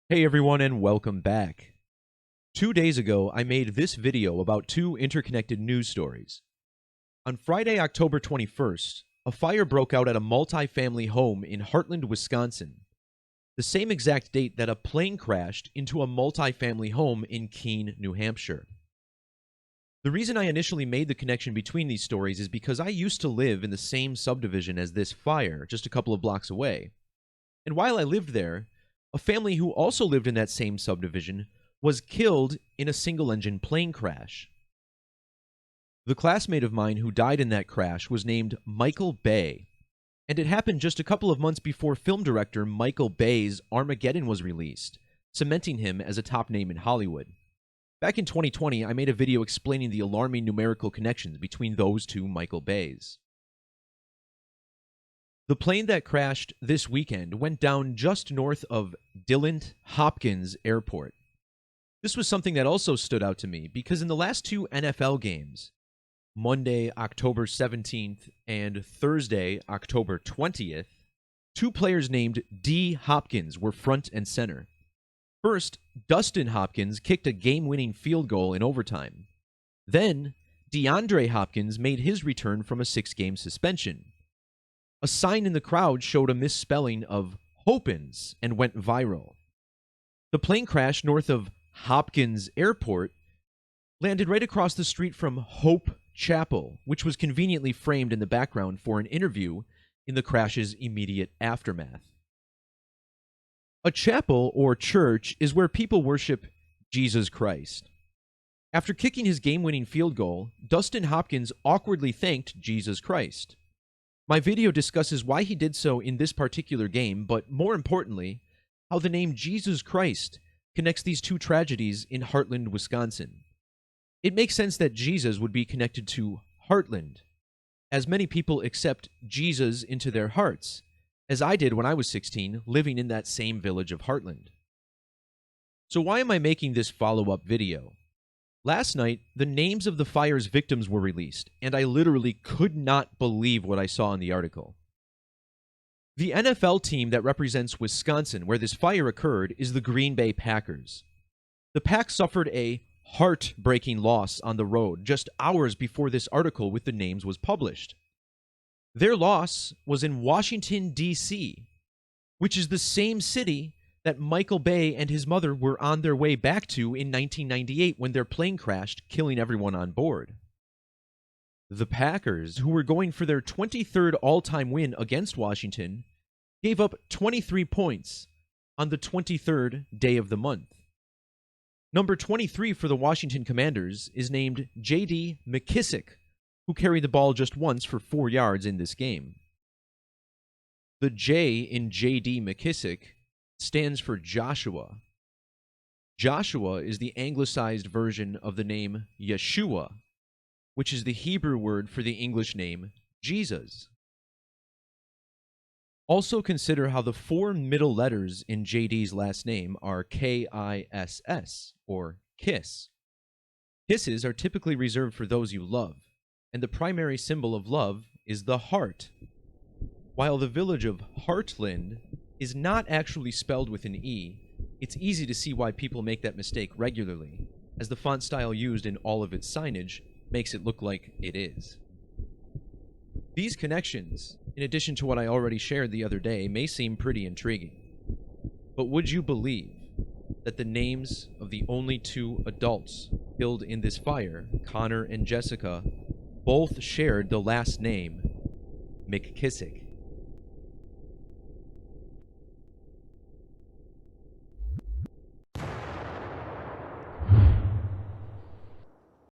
Hey everyone and welcome back. 2 days ago, I made this video about two interconnected news stories. On Friday, October 21st, a fire broke out at a multi-family home in Hartland, Wisconsin, the same exact date that a plane crashed into a multi-family home in Keene, New Hampshire. The reason I initially made the connection between these stories is because I used to live in the same subdivision as this fire, just a couple of blocks away. And while I lived there, a family who also lived in that same subdivision was killed in a single-engine plane crash. The classmate of mine who died in that crash was named Michael Bay, and it happened just a couple of months before film director Michael Bay's Armageddon was released, cementing him as a top name in Hollywood. Back in 2020, I made a video explaining the alarming numerical connections between those two Michael Bays. The plane that crashed this weekend went down just north of Hopkins Airport. This was something that also stood out to me because in the last two NFL games, Monday, October 17th and Thursday, October 20th, two players named D. Hopkins were front and center. First, Dustin Hopkins kicked a game-winning field goal in overtime. Then, DeAndre Hopkins made his return from a 6-game suspension. A sign in the crowd showed a misspelling of Hopkins and went viral. The plane crash north of Hopkins Airport landed right across the street from Hope Chapel, which was conveniently framed in the background for an interview in the crash's immediate aftermath. A chapel or church is where people worship Jesus Christ. After kicking his game-winning field goal, Dustin Hopkins awkwardly thanked Jesus Christ. My video discusses why he did so in this particular game, but more importantly, how the name Jesus Christ connects these two tragedies in Hartland, Wisconsin. It makes sense that Jesus would be connected to Hartland, as many people accept Jesus into their hearts, as I did when I was 16, living in that same village of Hartland. So why am I making this follow-up video? Last night, the names of the fire's victims were released, and I literally could not believe what I saw in the article. The NFL team that represents Wisconsin, where this fire occurred, is the Green Bay Packers. The Pack suffered a heartbreaking loss on the road just hours before this article with the names was published. Their loss was in Washington, D.C., which is the same city that Michael Bay and his mother were on their way back to in 1998 when their plane crashed, killing everyone on board. The Packers, who were going for their 23rd all-time win against Washington, gave up 23 points on the 23rd day of the month. Number 23 for the Washington Commanders is named J.D. McKissick, who carried the ball just once for 4 yards in this game. The J in J.D. McKissick stands for Joshua. Joshua is the anglicized version of the name Yeshua, which is the Hebrew word for the English name Jesus. Also consider how the 4 middle letters in JD's last name are K-I-S-S, or KISS. Kisses are typically reserved for those you love, and the primary symbol of love is the heart. While the village of Hartland is not actually spelled with an E, it's easy to see why people make that mistake regularly, as the font style used in all of its signage makes it look like it is. These connections, in addition to what I already shared the other day, may seem pretty intriguing. But would you believe that the names of the only 2 adults killed in this fire, Connor and Jessica, both shared the last name McKissick?